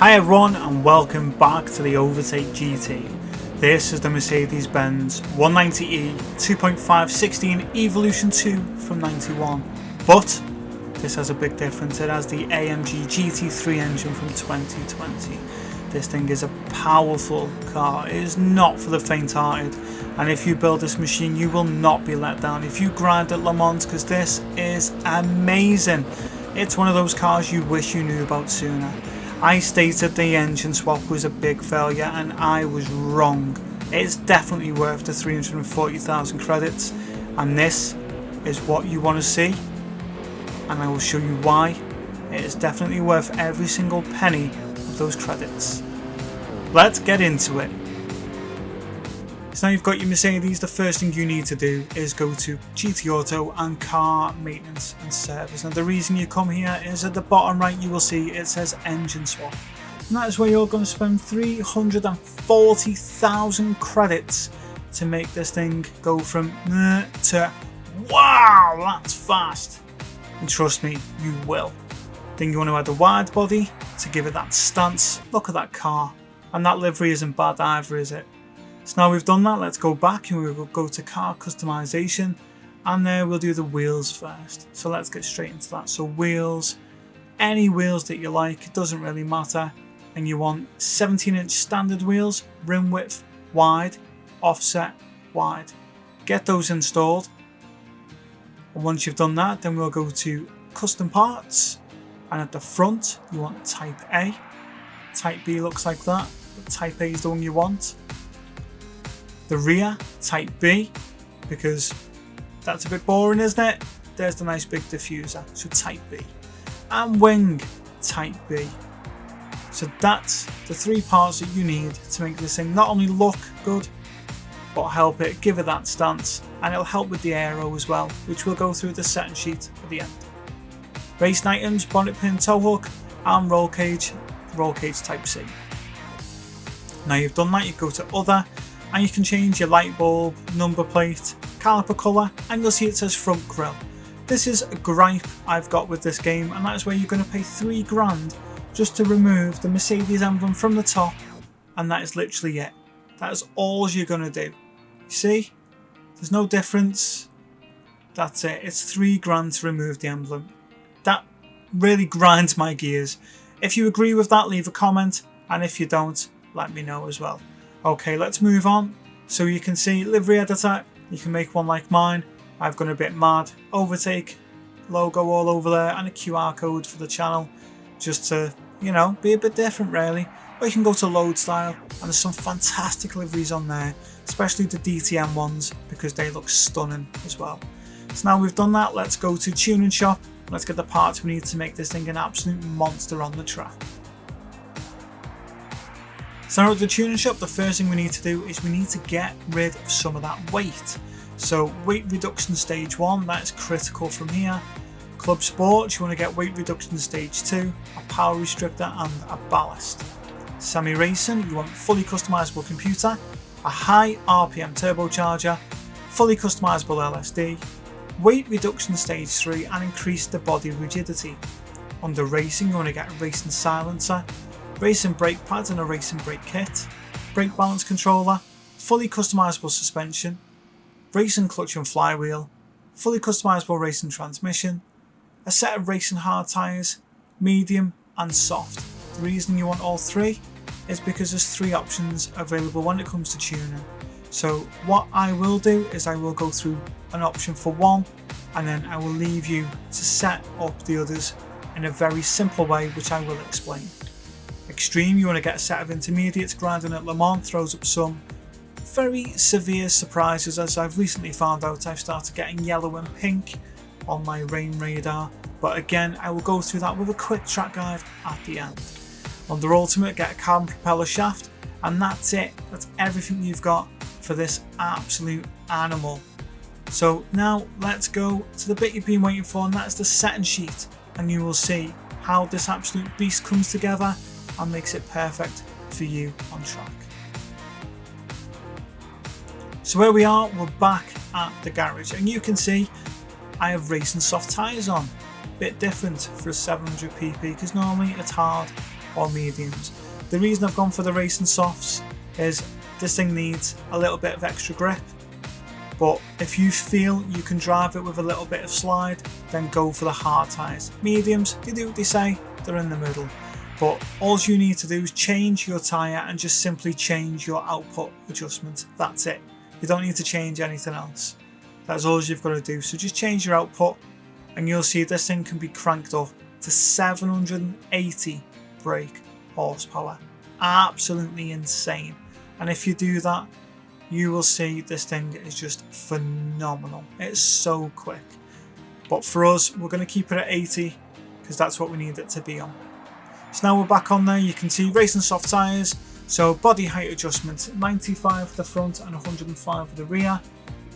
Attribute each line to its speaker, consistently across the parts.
Speaker 1: Hi everyone and welcome back to the Overtake GT. This is the Mercedes-Benz 190e 2.5 16 Evolution 2 from 91. But this has a big difference. It has the AMG GT3 engine from 2020. This thing is a powerful car. It is not for the faint-hearted. And if you build this machine, you will not be let down if you grind at Le Mans, because this is amazing. It's one of those cars you wish you knew about sooner. I stated the engine swap was a big failure and I was wrong. It's definitely worth the 340,000 credits, and this is what you want to see, and I will show you why. It is definitely worth every single penny of those credits. Let's get into it. So now you've got your Mercedes, the first thing you need to do is go to GT Auto and Car Maintenance and Service. Now the reason you come here is at the bottom right you will see it says Engine Swap. And that is where you're going to spend 340,000 credits to make this thing go from to wow, that's fast. And trust me, you will. Then you want to add a wide body to give it that stance. Look at that car. And that livery isn't bad either, is it? So now we've done that, let's go back and we will go to car customization, and there we'll do the wheels first. So let's get straight into that. So wheels, any wheels that you like, it doesn't really matter. And you want 17-inch standard wheels, rim width, wide, offset, wide. Get those installed. And once you've done that, then we'll go to custom parts, and at the front you want type A. Type B looks like that, but type A is the one you want. The rear, type B, because that's a bit boring, isn't it? There's the nice big diffuser, so type B. And wing, type B. So that's the three parts that you need to make this thing not only look good, but help it, give it that stance, and it'll help with the aero as well, which we'll go through the setting sheet at the end. Racing items, bonnet pin, tow hook, and roll cage type C. Now you've done that, you go to other, and you can change your light bulb, number plate, caliper colour, and you'll see it says front grille. This is a gripe I've got with this game, and that is where you're going to pay £3 just to remove the Mercedes emblem from the top, and that is literally it. That is all you're going to do. You see? There's no difference. That's it. It's £3 to remove the emblem. That really grinds my gears. If you agree with that, leave a comment, and if you don't, let me know as well. Okay, let's move on. So you can see livery editor, you can make one like mine. I've gone a bit mad. Overtake logo all over there and a QR code for the channel, just to, you know, be a bit different really. Or you can go to load style, and there's some fantastic liveries on there, especially the DTM ones, because they look stunning as well. So now we've done that, let's go to tuning shop. Let's get the parts we need to make this thing an absolute monster on the track. So now at the tuning shop, the first thing we need to do is we need to get rid of some of that weight. So weight reduction stage 1, that is critical from here. Club Sports, you want to get weight reduction stage 2, a power restrictor and a ballast. Semi Racing, you want fully customizable computer, a high RPM turbocharger, fully customizable LSD, weight reduction stage 3, and increase the body rigidity. Under Racing, you want to get a racing silencer, racing brake pads and a racing brake kit, brake balance controller, fully customizable suspension, racing clutch and flywheel, fully customizable racing transmission, a set of racing hard tyres, medium and soft. The reason you want all three is because there's three options available when it comes to tuning. So what I will do is I will go through an option for one, and then I will leave you to set up the others in a very simple way, which I will explain. Extreme, you want to get a set of intermediates. Grinding at Le Mans throws up some very severe surprises, as I've recently found out I've started getting yellow and pink on my rain radar, but again I will go through that with a quick track guide at the end. Under Ultimate, get a carbon propeller shaft, and that's it. That's everything you've got for this absolute animal. So now let's go to the bit you've been waiting for, and that's the setting sheet, and you will see how this absolute beast comes together and makes it perfect for you on track. So where we are, we're back at the garage, and you can see I have racing soft tyres on. Bit different for a 700 pp because normally it's hard or mediums. The reason I've gone for the racing softs is this thing needs a little bit of extra grip, but if you feel you can drive it with a little bit of slide, then go for the hard tyres. Mediums, they do what they say, they're in the middle. But all you need to do is change your tyre and just simply change your output adjustment. That's it. You don't need to change anything else. That's all you've got to do. So just change your output and you'll see this thing can be cranked up to 780 brake horsepower. Absolutely insane. And if you do that, you will see this thing is just phenomenal. It's so quick. But for us, we're going to keep it at 80 because that's what we need it to be on. So now we're back on there. You can see racing soft tyres. So body height adjustment, 95 at the front and 105 at the rear.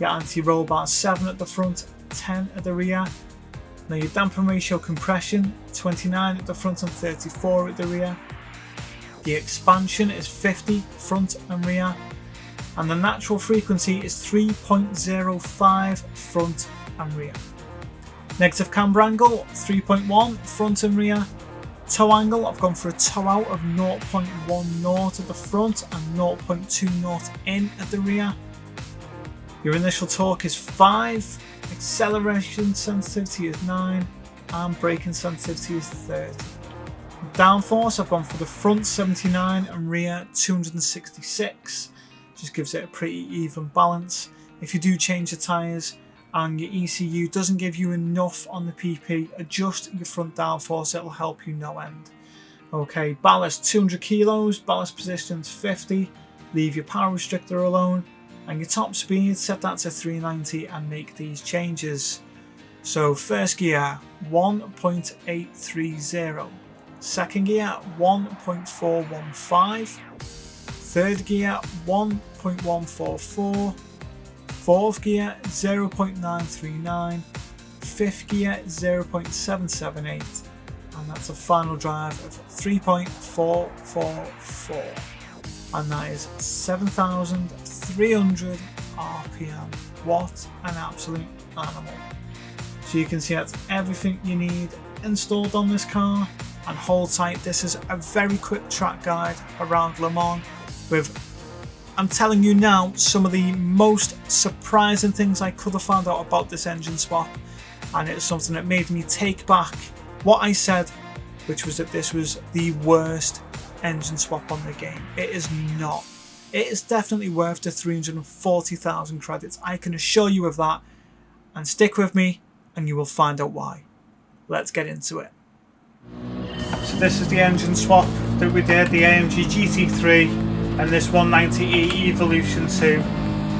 Speaker 1: Your anti-roll bar 7 at the front, 10 at the rear. Now your damper ratio compression, 29 at the front and 34 at the rear. The expansion is 50 front and rear. And the natural frequency is 3.05 front and rear. Negative camber angle, 3.1 front and rear. Toe angle, I've gone for a toe out of 0.10 at the front and 0.20 in at the rear. Your initial torque is 5, acceleration sensitivity is 9, and braking sensitivity is 30. Downforce, I've gone for the front 79 and rear 266. Just gives it a pretty even balance. If you do change the tyres and your ECU doesn't give you enough on the PP, adjust your front downforce, it'll help you no end. Okay, ballast 200 kilos, ballast positions 50, leave your power restrictor alone, and your top speed set that to 390 and make these changes. So first gear 1.830, second gear 1.415, third gear 1.144, fourth gear 0.939, fifth gear 0.778, and that's a final drive of 3.444, and that is 7,300 RPM. What an absolute animal. So you can see that's everything you need installed on this car, and hold tight, this is a very quick track guide around Le Mans with, I'm telling you now, some of the most surprising things I could have found out about this engine swap, and it's something that made me take back what I said, which was that this was the worst engine swap on the game. It is not. It is definitely worth the 340,000 credits, I can assure you of that, and stick with me and you will find out why. Let's get into it. So this is the engine swap that we did, the AMG GT3 and this 190e Evolution 2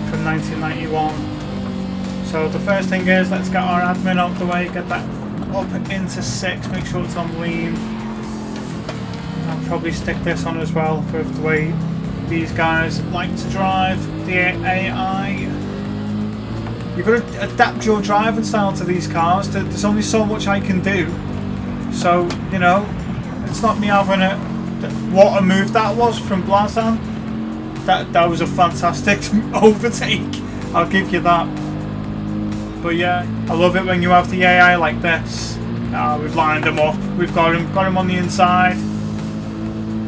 Speaker 1: from 1991. So the first thing is, let's get our admin out the way, get that up into 6, make sure it's on lean. I'll probably stick this on as well with the way these guys like to drive the AI. You've got to adapt your driving style to these cars. There's only so much I can do. So, you know, it's not me having a... What a move that was from Blazan. That was a fantastic overtake, I'll give you that. But yeah, I love it when you have the AI like this. We've lined him up, we've got him on the inside.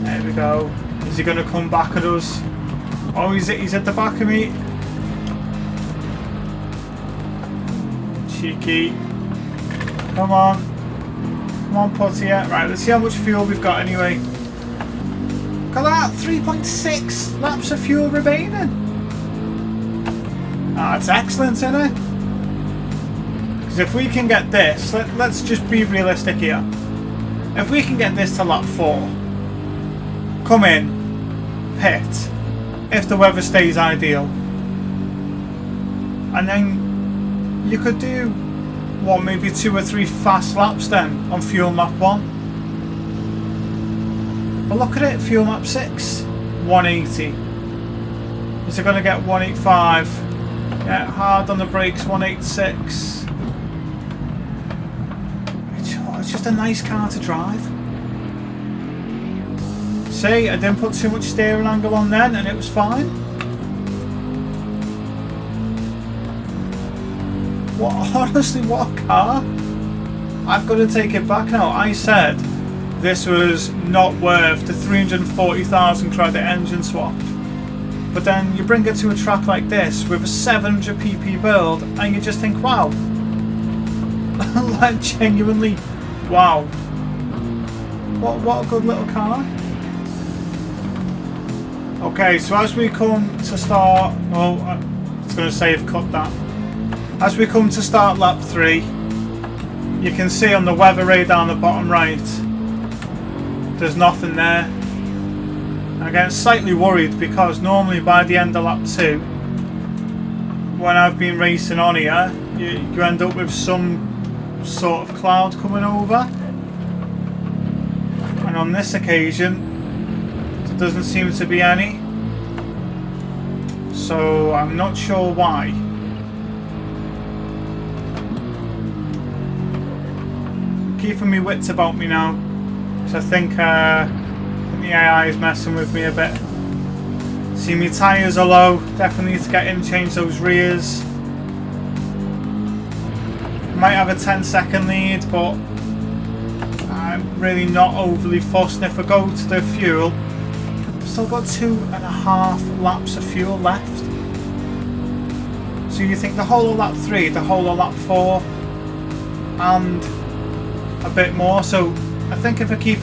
Speaker 1: There we go. Is he going to come back at us? Oh, he's at the back of me. Cheeky. Come on. Come on, Putty. Right, let's see how much fuel we've got anyway. Look at that, 3.6 laps of fuel remaining. That's excellent, isn't it? Because if we can get this, let's just be realistic here. If we can get this to lap 4, come in, pit, if the weather stays ideal, and then you could do, what, maybe 2 or 3 fast laps then on fuel map 1. But look at it, fuel map 6, 180. Is it going to get 185? Yeah, hard on the brakes, 186. It's just a nice car to drive. See, I didn't put too much steering angle on then and it was fine. Honestly, what a car. I've got to take it back now. I said this was not worth the 340,000 credit engine swap. But then you bring it to a track like this with a 700 pp build and you just think, wow. Like genuinely, wow. What a good little car. Okay, so as we come to start, oh, I was going to say I've cut that. As we come to start lap 3, you can see on the weather radar on the bottom right, there's nothing there. I get slightly worried because normally by the end of lap 2, when I've been racing on here, you end up with some sort of cloud coming over. And on this occasion, there doesn't seem to be any. So I'm not sure why. Keeping me wits about me now, so I think the AI is messing with me a bit. See, my tyres are low, definitely need to get in and change those rears. Might have a 10-second lead, but I'm really not overly fussed. And if I go to the fuel, I've still got 2.5 laps of fuel left. So you think the whole of lap 3, the whole of lap 4, and a bit more. So I think if I keep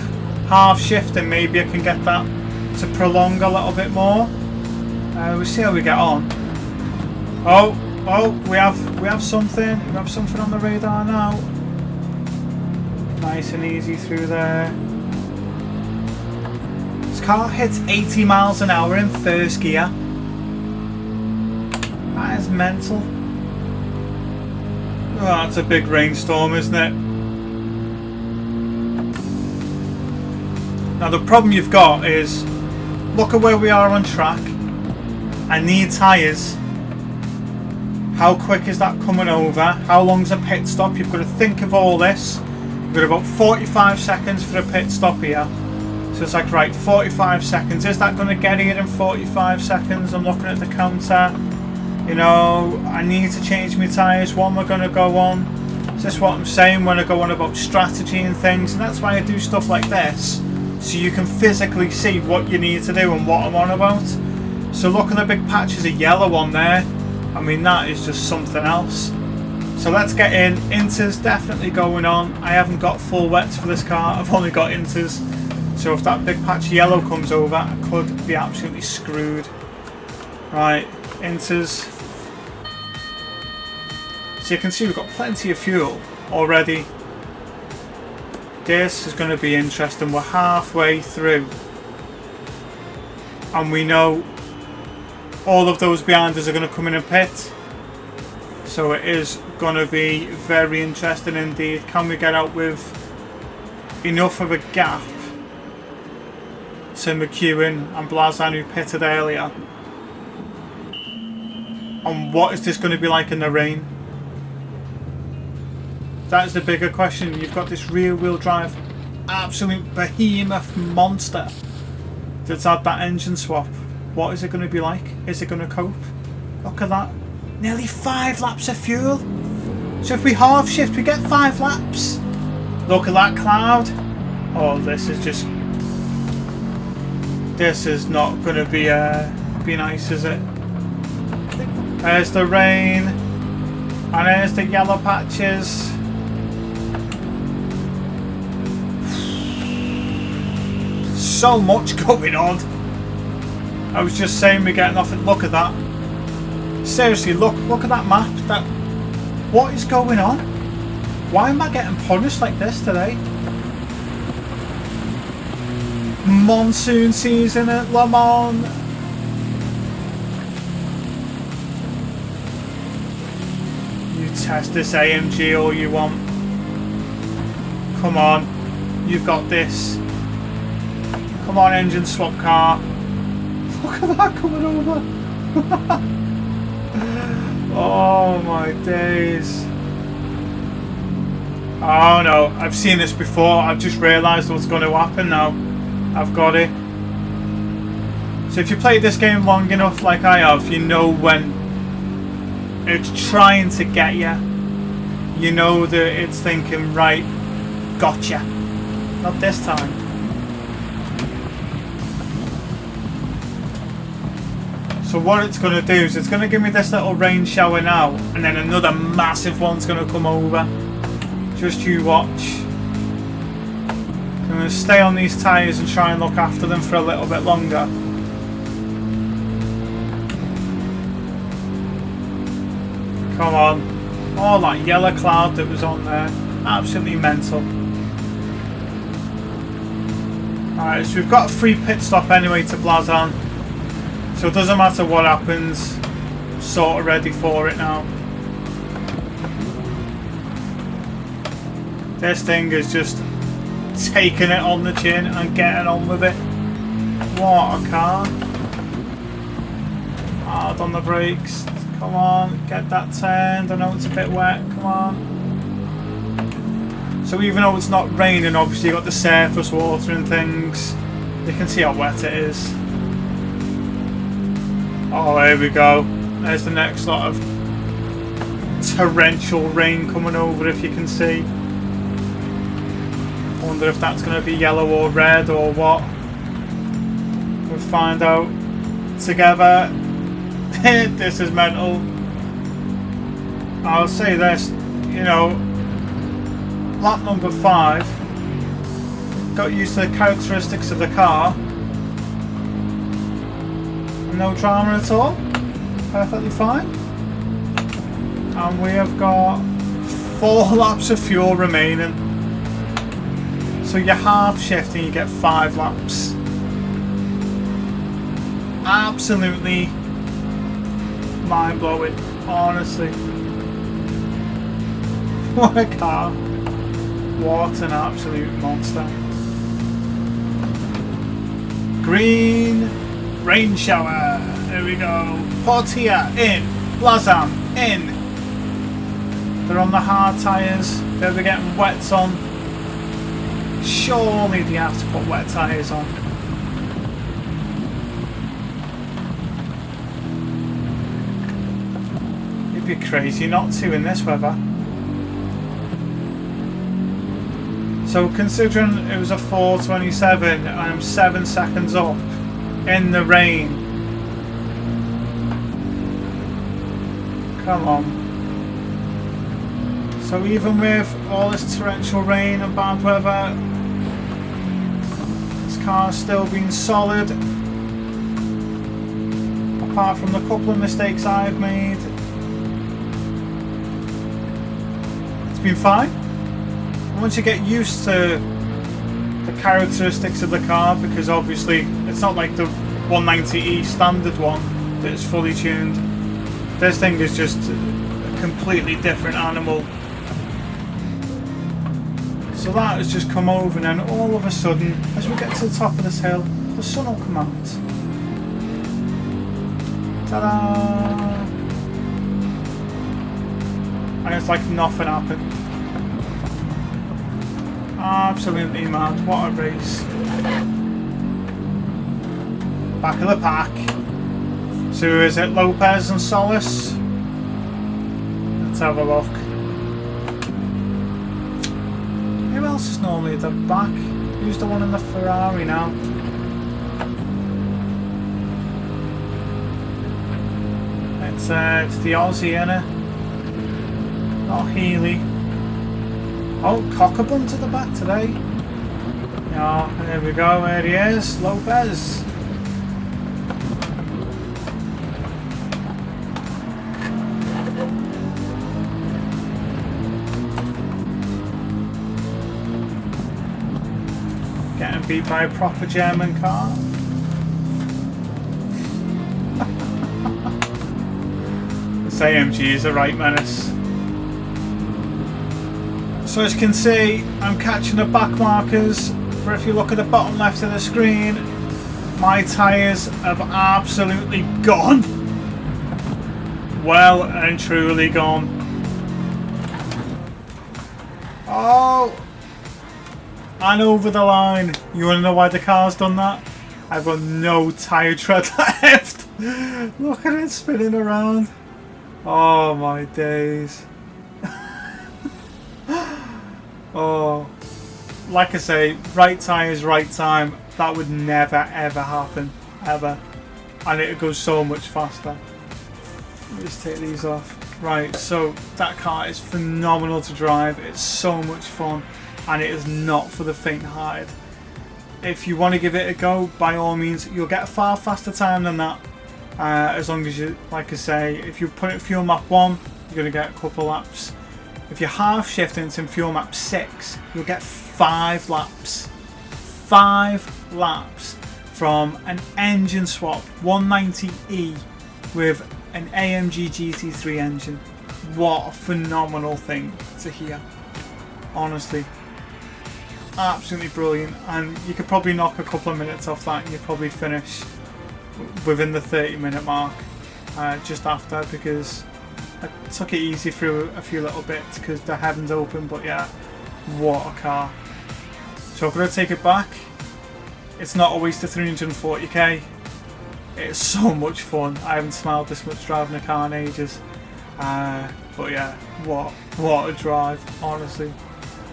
Speaker 1: half shifting, maybe I can get that to prolong a little bit more. We'll see how we get on. Oh, we have something. We have something on the radar now. Nice and easy through there. This car hits 80 miles an hour in first gear. That is mental. Oh, that's a big rainstorm, isn't it? Now the problem you've got is, look at where we are on track. I need tyres. How quick is that coming over? How long's a pit stop? You've got to think of all this. You've got about 45 seconds for a pit stop here. So it's like, right, 45 seconds. Is that going to get here in 45 seconds? I'm looking at the counter. You know, I need to change my tyres. What am I going to go on? Is this what I'm saying when I go on about strategy and things? And that's why I do stuff like this. So you can physically see what you need to do and what I'm on about. So look at the big patches of yellow on there. I mean, that is just something else. So let's get in. Inters definitely going on. I haven't got full wets for this car. I've only got inters. So if that big patch of yellow comes over, I could be absolutely screwed. Right, inters. So you can see we've got plenty of fuel already. This is going to be interesting. We're halfway through. And we know all of those behind us are going to come in and pit. So it is going to be very interesting indeed. Can we get out with enough of a gap to McEwen and Blazan, who pitted earlier? And what is this going to be like in the rain? That is the bigger question. You've got this rear wheel drive absolute behemoth monster that's had that engine swap. What is it going to be like? Is it going to cope? Look at that. Nearly 5 laps of fuel. So if we half shift, we get 5 laps. Look at that cloud. Oh, this is just... This is not going to be nice, is it? There's the rain. And there's the yellow patches. So much going on. I was just saying we're getting off it. Look at that. Seriously, look at that map. What is going on? Why am I getting punished like this today? Monsoon season at Le Mans. You test this AMG all you want. Come on. You've got this. Come on, engine swap car. Look at that coming over. Oh my days. Oh no, I've seen this before. I've just realised what's going to happen now. I've got it. So if you played this game long enough like I have, you know when it's trying to get you. You know that it's thinking, right, gotcha. Not this time. So what it's going to do is it's going to give me this little rain shower now, and then another massive one's going to come over. Just you watch. I'm going to stay on these tyres and try and look after them for a little bit longer. Come on. All that yellow cloud that was on there. Absolutely mental. Alright, so we've got a free pit stop anyway to Blazon. So it doesn't matter what happens. I'm sort of ready for it now. This thing is just taking it on the chin and getting on with it. What a car. Hard on the brakes. Come on, get that turned. I know it's a bit wet. Come on. So even though it's not raining, obviously you've got the surface water and things. You can see how wet it is. Oh, here we go. There's the next lot of torrential rain coming over, if you can see. I wonder if that's going to be yellow or red or what. We'll find out together. This is mental. I'll say this, you know, lap number 5, got used to the characteristics of the car. No drama at all. Perfectly fine. And we have got 4 laps of fuel remaining. So you half shift and you get 5 laps. Absolutely mind blowing, honestly. What a car. What an absolute monster. Green rain shower. There we go. Portia in. Blazon in. They're on the hard tyres. They're getting wets on. Surely they have to put wet tyres on. You'd be crazy not to in this weather. So considering it was a 4:27 and I'm 7 seconds up in the rain. Come on. So even with all this torrential rain and bad weather, this car's still been solid. Apart from the couple of mistakes I've made, it's been fine. Once you get used to the characteristics of the car, because obviously it's not like the 190e standard one that's fully tuned. This thing is just a completely different animal. So that has just come over, and then all of a sudden, as we get to the top of this hill, the sun will come out. Ta-da! And it's like nothing happened. Absolutely mad. What a race. Back of the pack. So is it Lopez and Solis? Let's have a look. Who else is normally at the back? Who's the one in the Ferrari now? It's the Aussie, innit? Not Healy. Oh, Cockabun to the back today. Yeah, there we go, there he is, Lopez. Getting beat by a proper German car. This AMG is a right menace. So as you can see, I'm catching the back markers, but if you look at the bottom left of the screen, my tyres have absolutely gone. Well and truly gone. Oh! And over the line. You want to know why the car's done that? I've got no tyre tread left. Look at it spinning around. Oh my days. Oh, like I say, right tyres, right time. That would never ever happen, ever. And it goes so much faster. Let me just take these off. Right, so that car is phenomenal to drive. It's so much fun, and it is not for the faint-hearted. If you want to give it a go, by all means, you'll get a far faster time than that. As long as you, like I say, if you put it in fuel map 1, you're going to get a couple laps. If you half shift into fuel map 6, you'll get 5 laps. 5 laps from an engine swap 190E with an AMG GT3 engine. What a phenomenal thing to hear. Honestly. Absolutely brilliant, and you could probably knock a couple of minutes off that and you'd probably finish within the 30-minute mark just after, because I took it easy through a few little bits because the heavens open. But yeah, what a car. So I'm going to take it back. It's not a waste of 340k. It's so much fun. I haven't smiled this much driving a car in ages. But yeah, what a drive, honestly.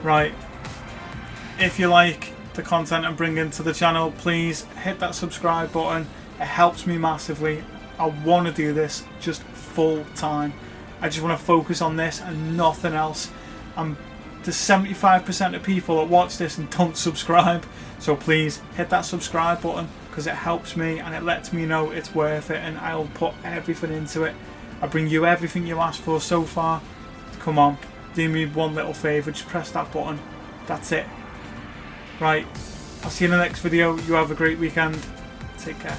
Speaker 1: Right. If you like the content I'm bringing to the channel, please hit that subscribe button. It helps me massively. I want to do this just full time. I just want to focus on this and nothing else. There's 75% of people that watch this and don't subscribe. So please hit that subscribe button, because it helps me and it lets me know it's worth it, and I'll put everything into it. I bring you everything you asked for so far. Come on, do me one little favour, just press that button. That's it. Right, I'll see you in the next video. You have a great weekend. Take care.